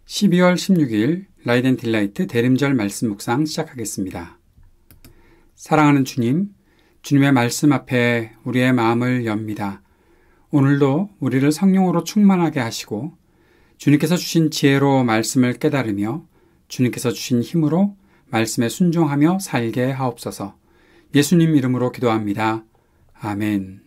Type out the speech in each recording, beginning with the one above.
12월 16일 라이트 딜라이트 대림절 말씀 묵상 시작하겠습니다. 사랑하는 주님, 주님의 말씀 앞에 우리의 마음을 엽니다. 오늘도 우리를 성령으로 충만하게 하시고 주님께서 주신 지혜로 말씀을 깨달으며 주님께서 주신 힘으로 말씀에 순종하며 살게 하옵소서. 예수님 이름으로 기도합니다. 아멘.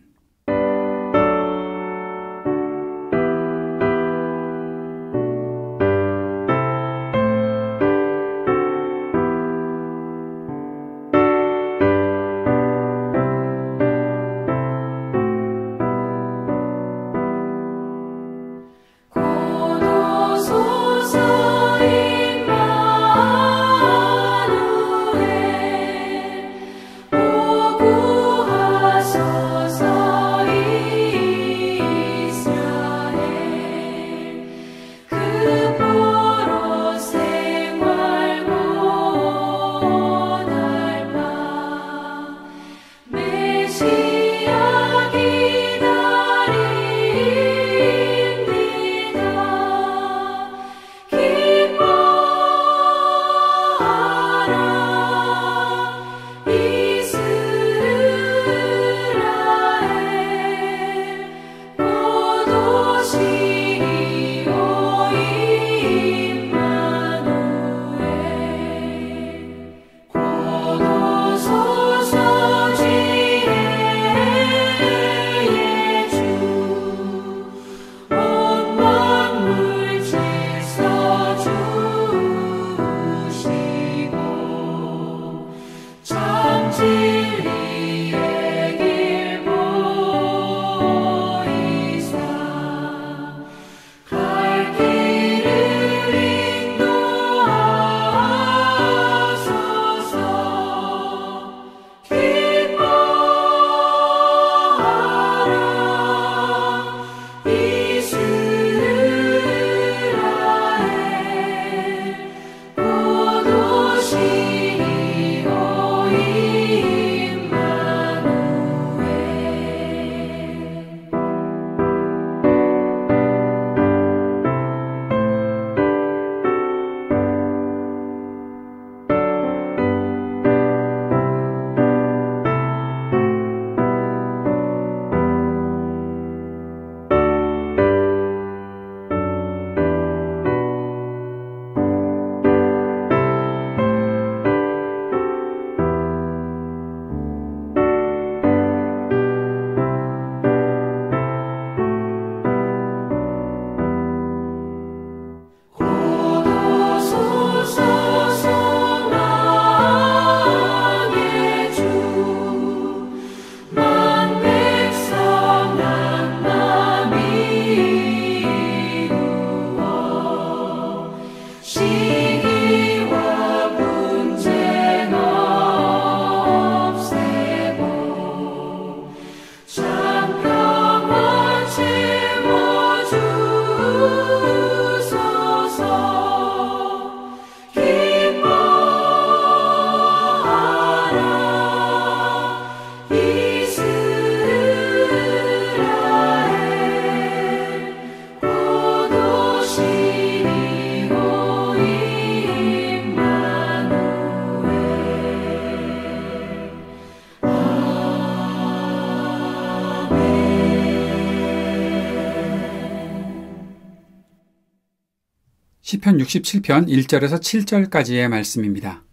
시편 67편 1절에서 7절까지의 말씀입니다.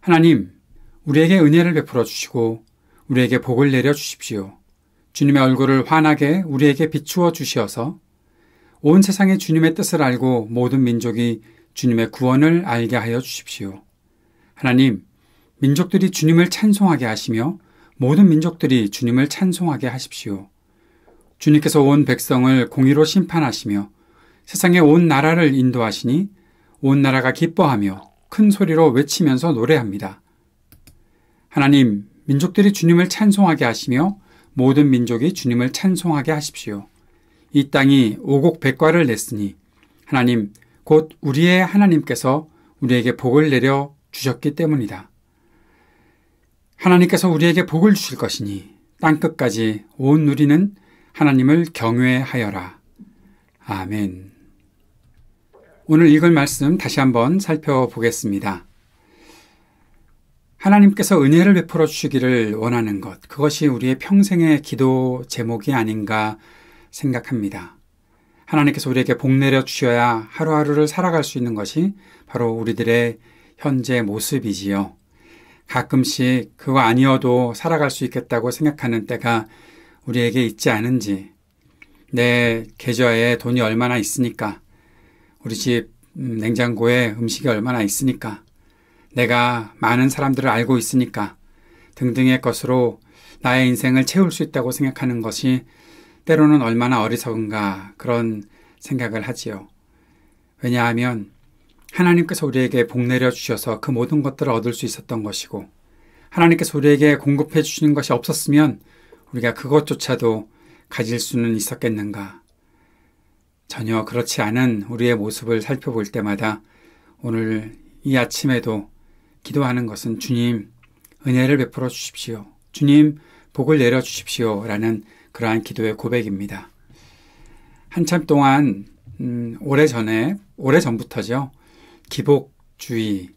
하나님, 우리에게 은혜를 베풀어 주시고 우리에게 복을 내려 주십시오. 주님의 얼굴을 환하게 우리에게 비추어 주시어서 온 세상에 주님의 뜻을 알고 모든 민족이 주님의 구원을 알게 하여 주십시오. 하나님, 민족들이 주님을 찬송하게 하시며 모든 민족들이 주님을 찬송하게 하십시오. 주님께서 온 백성을 공의로 심판하시며 세상의 온 나라를 인도하시니 온 나라가 기뻐하며 큰 소리로 외치면서 노래합니다. 하나님, 민족들이 주님을 찬송하게 하시며 모든 민족이 주님을 찬송하게 하십시오. 이 땅이 오곡백과를 냈으니 하나님, 곧 우리의 하나님께서 우리에게 복을 내려 주셨기 때문이다. 하나님께서 우리에게 복을 주실 것이니 땅끝까지 온 누리는 하나님을 경외하여라. 아멘. 오늘 읽을 말씀 다시 한번 살펴보겠습니다. 하나님께서 은혜를 베풀어 주시기를 원하는 것, 그것이 우리의 평생의 기도 제목이 아닌가 생각합니다. 하나님께서 우리에게 복 내려 주셔야 하루하루를 살아갈 수 있는 것이 바로 우리들의 현재 모습이지요. 가끔씩 그거 아니어도 살아갈 수 있겠다고 생각하는 때가 우리에게 있지 않은지, 내 계좌에 돈이 얼마나 있으니까, 우리 집 냉장고에 음식이 얼마나 있으니까, 내가 많은 사람들을 알고 있으니까 등등의 것으로 나의 인생을 채울 수 있다고 생각하는 것이 때로는 얼마나 어리석은가 그런 생각을 하지요. 왜냐하면 하나님께서 우리에게 복 내려 주셔서 그 모든 것들을 얻을 수 있었던 것이고, 하나님께서 우리에게 공급해 주시는 것이 없었으면 우리가 그것조차도 가질 수는 있었겠는가. 전혀 그렇지 않은 우리의 모습을 살펴볼 때마다 오늘 이 아침에도 기도하는 것은 주님 은혜를 베풀어 주십시오. 주님 복을 내려 주십시오. 라는 그러한 기도의 고백입니다. 한참 동안 오래전부터죠. 기복주의,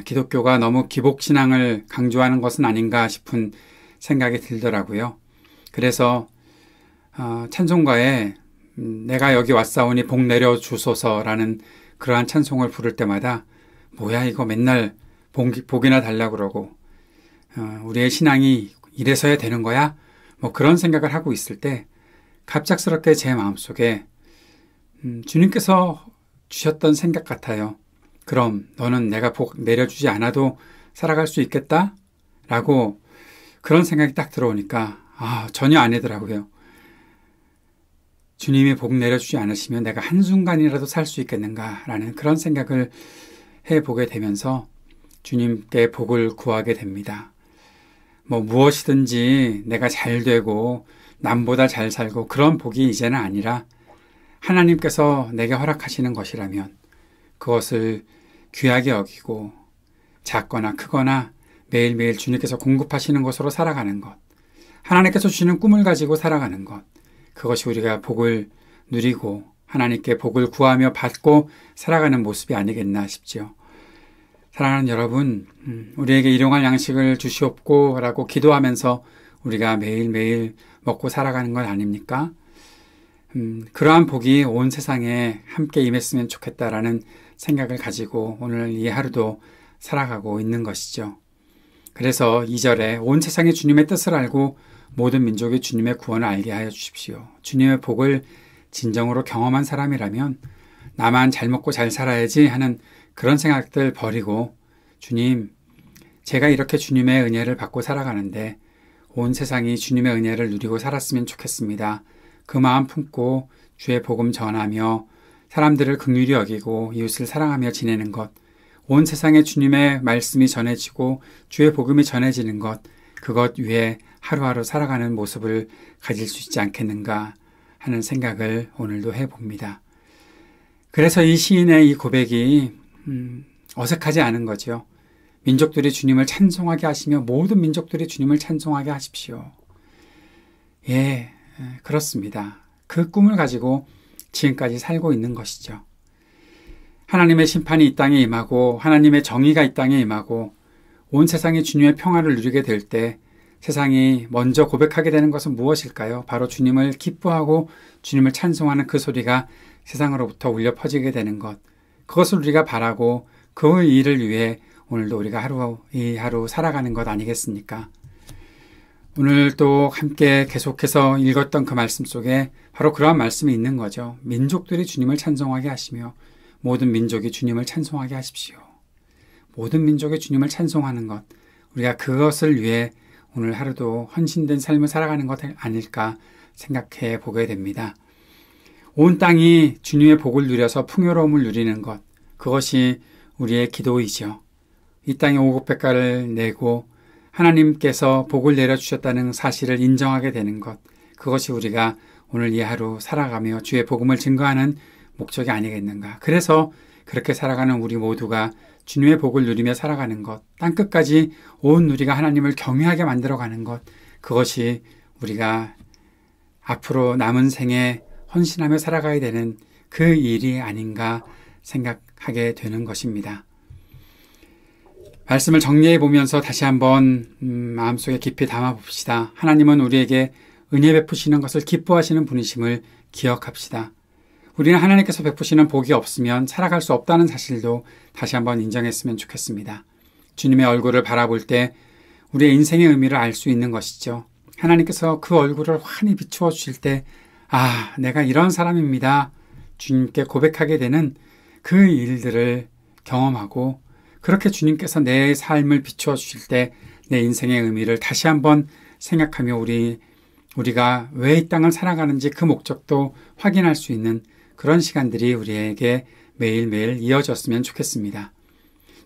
기독교가 너무 기복신앙을 강조하는 것은 아닌가 싶은 생각이 들더라고요. 그래서 찬송가에 내가 여기 왔사오니 복 내려 주소서라는 그러한 찬송을 부를 때마다 뭐야 이거 맨날 복이나 달라고 그러고 우리의 신앙이 이래서야 되는 거야? 뭐 그런 생각을 하고 있을 때 갑작스럽게 제 마음속에 주님께서 주셨던 생각 같아요. 그럼 너는 내가 복 내려주지 않아도 살아갈 수 있겠다? 라고 그런 생각이 딱 들어오니까 전혀 아니더라고요. 주님이 복 내려주지 않으시면 내가 한순간이라도 살 수 있겠는가라는 그런 생각을 해보게 되면서 주님께 복을 구하게 됩니다. 무엇이든지 내가 잘 되고 남보다 잘 살고 그런 복이 이제는 아니라 하나님께서 내게 허락하시는 것이라면 그것을 귀하게 여기고 작거나 크거나 매일매일 주님께서 공급하시는 것으로 살아가는 것, 하나님께서 주시는 꿈을 가지고 살아가는 것, 그것이 우리가 복을 누리고 하나님께 복을 구하며 받고 살아가는 모습이 아니겠나 싶지요. 사랑하는 여러분, 우리에게 일용할 양식을 주시옵고 라고 기도하면서 우리가 매일매일 먹고 살아가는 것 아닙니까? 그러한 복이 온 세상에 함께 임했으면 좋겠다라는 생각을 가지고 오늘 이 하루도 살아가고 있는 것이죠. 그래서 2절에 온 세상이 주님의 뜻을 알고 모든 민족이 주님의 구원을 알게 하여 주십시오. 주님의 복을 진정으로 경험한 사람이라면 나만 잘 먹고 잘 살아야지 하는 그런 생각들 버리고 주님, 제가 이렇게 주님의 은혜를 받고 살아가는데 온 세상이 주님의 은혜를 누리고 살았으면 좋겠습니다. 그 마음 품고 주의 복음 전하며 사람들을 긍휼히 여기고 이웃을 사랑하며 지내는 것, 온 세상에 주님의 말씀이 전해지고 주의 복음이 전해지는 것, 그것 위에 하루하루 살아가는 모습을 가질 수 있지 않겠는가 하는 생각을 오늘도 해봅니다. 그래서 이 시인의 이 고백이 어색하지 않은 거죠. 민족들이 주님을 찬송하게 하시며 모든 민족들이 주님을 찬송하게 하십시오. 예, 그렇습니다. 그 꿈을 가지고 지금까지 살고 있는 것이죠. 하나님의 심판이 이 땅에 임하고 하나님의 정의가 이 땅에 임하고 온 세상이 주님의 평화를 누리게 될 때 세상이 먼저 고백하게 되는 것은 무엇일까요? 바로 주님을 기뻐하고 주님을 찬송하는 그 소리가 세상으로부터 울려 퍼지게 되는 것. 그것을 우리가 바라고 그 일을 위해 오늘도 우리가 이 하루 살아가는 것 아니겠습니까? 오늘 또 함께 계속해서 읽었던 그 말씀 속에 바로 그러한 말씀이 있는 거죠. 민족들이 주님을 찬송하게 하시며 모든 민족이 주님을 찬송하게 하십시오. 모든 민족이 주님을 찬송하는 것, 우리가 그것을 위해 오늘 하루도 헌신된 삶을 살아가는 것 아닐까 생각해 보게 됩니다. 온 땅이 주님의 복을 누려서 풍요로움을 누리는 것, 그것이 우리의 기도이죠. 이 땅에 오곡백가를 내고 하나님께서 복을 내려주셨다는 사실을 인정하게 되는 것, 그것이 우리가 오늘 이 하루 살아가며 주의 복음을 증거하는 목적이 아니겠는가. 그래서 그렇게 살아가는 우리 모두가 주님의 복을 누리며 살아가는 것, 땅끝까지 온 누리가 하나님을 경외하게 만들어가는 것, 그것이 우리가 앞으로 남은 생에 헌신하며 살아가야 되는 그 일이 아닌가 생각하게 되는 것입니다. 말씀을 정리해 보면서 다시 한번 마음속에 깊이 담아 봅시다. 하나님은 우리에게 은혜 베푸시는 것을 기뻐하시는 분이심을 기억합시다. 우리는 하나님께서 베푸시는 복이 없으면 살아갈 수 없다는 사실도 다시 한번 인정했으면 좋겠습니다. 주님의 얼굴을 바라볼 때 우리의 인생의 의미를 알 수 있는 것이죠. 하나님께서 그 얼굴을 환히 비추어 주실 때 내가 이런 사람입니다. 주님께 고백하게 되는 그 일들을 경험하고 그렇게 주님께서 내 삶을 비추어 주실 때 내 인생의 의미를 다시 한번 생각하며 우리가 왜 이 땅을 살아가는지 그 목적도 확인할 수 있는 그런 시간들이 우리에게 매일매일 이어졌으면 좋겠습니다.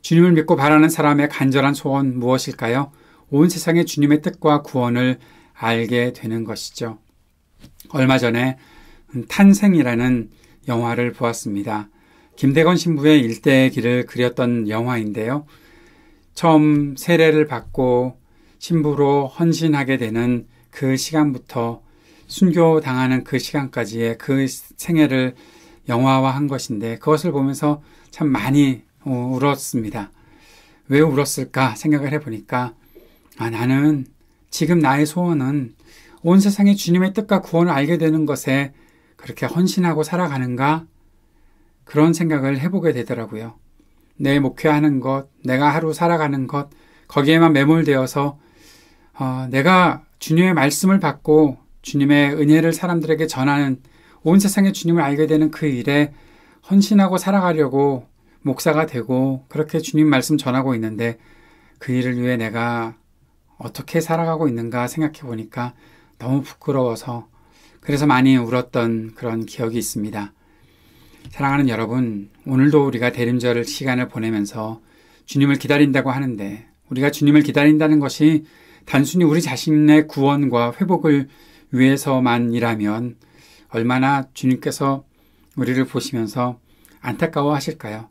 주님을 믿고 바라는 사람의 간절한 소원 무엇일까요? 온 세상에 주님의 뜻과 구원을 알게 되는 것이죠. 얼마 전에 탄생이라는 영화를 보았습니다. 김대건 신부의 일대의 길을 그렸던 영화인데요. 처음 세례를 받고 신부로 헌신하게 되는 그 시간부터 순교당하는 그 시간까지의 그 생애를 영화화한 것인데 그것을 보면서 참 많이 울었습니다. 왜 울었을까 생각을 해보니까 나는 지금 나의 소원은 온 세상에 주님의 뜻과 구원을 알게 되는 것에 그렇게 헌신하고 살아가는가 그런 생각을 해보게 되더라고요. 내 목회하는 것, 내가 하루 살아가는 것 거기에만 매몰되어서 내가 주님의 말씀을 받고 주님의 은혜를 사람들에게 전하는 온 세상에 주님을 알게 되는 그 일에 헌신하고 살아가려고 목사가 되고 그렇게 주님 말씀 전하고 있는데 그 일을 위해 내가 어떻게 살아가고 있는가 생각해 보니까 너무 부끄러워서 그래서 많이 울었던 그런 기억이 있습니다. 사랑하는 여러분, 오늘도 우리가 대림절 시간을 보내면서 주님을 기다린다고 하는데 우리가 주님을 기다린다는 것이 단순히 우리 자신의 구원과 회복을 위해서만이라면 얼마나 주님께서 우리를 보시면서 안타까워 하실까요?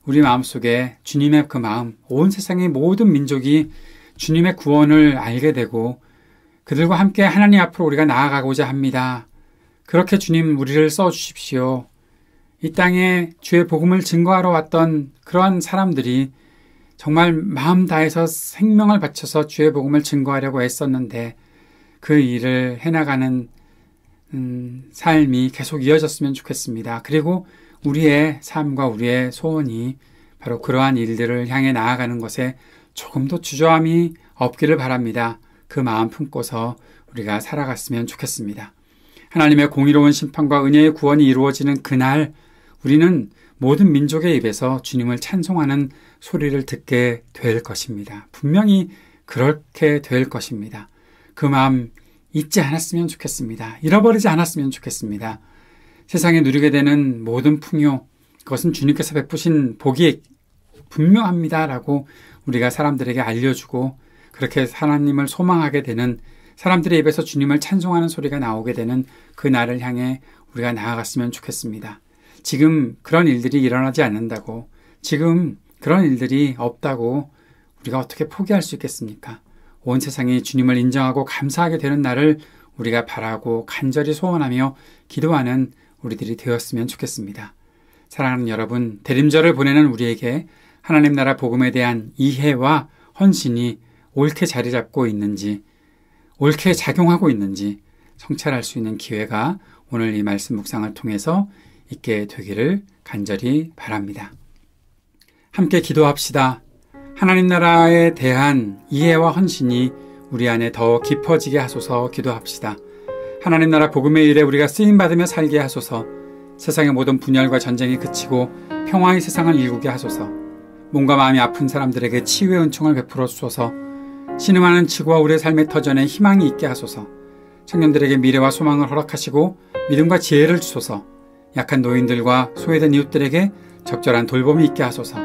우리 마음속에 주님의 그 마음, 온 세상의 모든 민족이 주님의 구원을 알게 되고 그들과 함께 하나님 앞으로 우리가 나아가고자 합니다. 그렇게 주님 우리를 써주십시오. 이 땅에 주의 복음을 증거하러 왔던 그러한 사람들이 정말 마음 다해서 생명을 바쳐서 주의 복음을 증거하려고 애썼는데 그 일을 해나가는 삶이 계속 이어졌으면 좋겠습니다. 그리고 우리의 삶과 우리의 소원이 바로 그러한 일들을 향해 나아가는 것에 조금도 주저함이 없기를 바랍니다. 그 마음 품고서 우리가 살아갔으면 좋겠습니다. 하나님의 공의로운 심판과 은혜의 구원이 이루어지는 그날 우리는 모든 민족의 입에서 주님을 찬송하는 소리를 듣게 될 것입니다. 분명히 그렇게 될 것입니다. 그 마음 잊지 않았으면 좋겠습니다. 잃어버리지 않았으면 좋겠습니다. 세상에 누리게 되는 모든 풍요, 그것은 주님께서 베푸신 복이 분명합니다라고 우리가 사람들에게 알려주고 그렇게 하나님을 소망하게 되는 사람들의 입에서 주님을 찬송하는 소리가 나오게 되는 그 날을 향해 우리가 나아갔으면 좋겠습니다. 지금 그런 일들이 일어나지 않는다고, 지금 그런 일들이 없다고 우리가 어떻게 포기할 수 있겠습니까? 온 세상이 주님을 인정하고 감사하게 되는 날을 우리가 바라고 간절히 소원하며 기도하는 우리들이 되었으면 좋겠습니다. 사랑하는 여러분, 대림절을 보내는 우리에게 하나님 나라 복음에 대한 이해와 헌신이 옳게 자리 잡고 있는지, 옳게 작용하고 있는지 성찰할 수 있는 기회가 오늘 이 말씀 묵상을 통해서 있게 되기를 간절히 바랍니다. 함께 기도합시다. 하나님 나라에 대한 이해와 헌신이 우리 안에 더 깊어지게 하소서. 기도합시다. 하나님 나라 복음의 일에 우리가 쓰임받으며 살게 하소서. 세상의 모든 분열과 전쟁이 그치고 평화의 세상을 일구게 하소서. 몸과 마음이 아픈 사람들에게 치유의 은총을 베풀어 주소서. 신음하는 지구와 우리의 삶의 터전에 희망이 있게 하소서. 청년들에게 미래와 소망을 허락하시고 믿음과 지혜를 주소서. 약한 노인들과 소외된 이웃들에게 적절한 돌봄이 있게 하소서.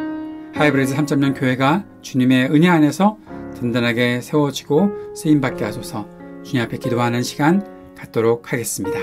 하이브리드 3.0 교회가 주님의 은혜 안에서 든든하게 세워지고 쓰임받게 하소서. 주님 앞에 기도하는 시간 갖도록 하겠습니다.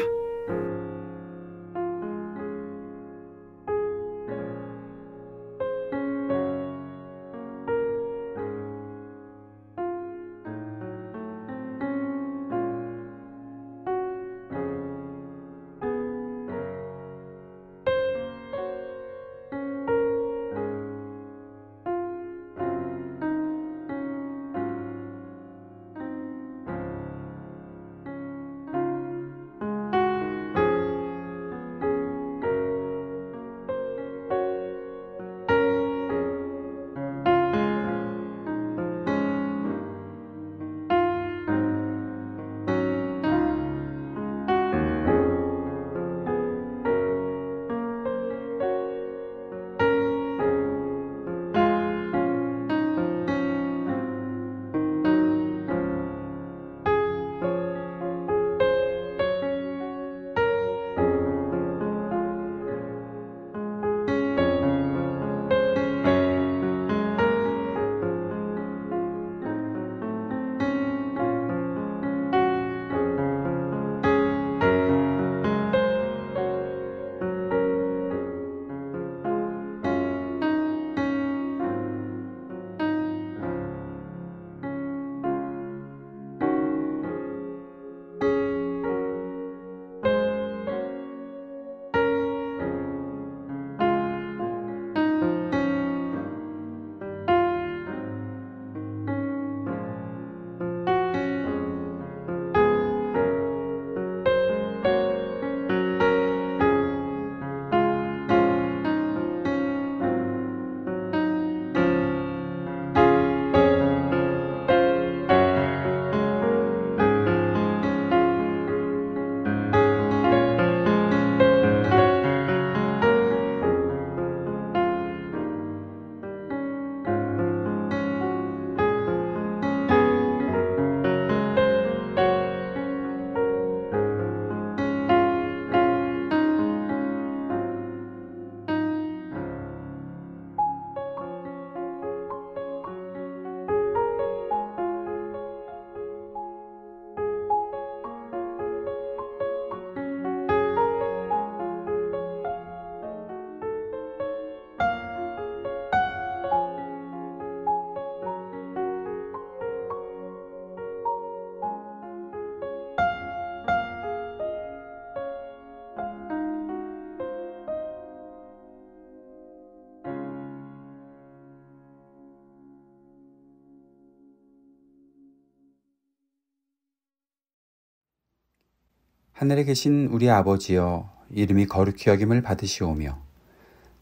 하늘에 계신 우리 아버지여, 이름이 거룩히 여김을 받으시오며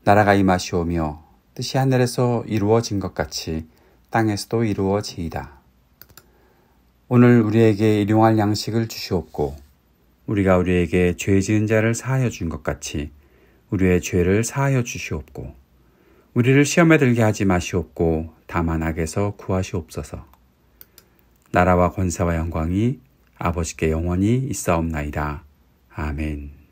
나라가 임하시오며 뜻이 하늘에서 이루어진 것 같이 땅에서도 이루어지이다. 오늘 우리에게 일용할 양식을 주시옵고 우리가 우리에게 죄 지은 자를 사하여 준 것 같이 우리의 죄를 사하여 주시옵고 우리를 시험에 들게 하지 마시옵고 다만 악에서 구하시옵소서. 나라와 권세와 영광이 아버지께 영원히 있사옵나이다. 아멘.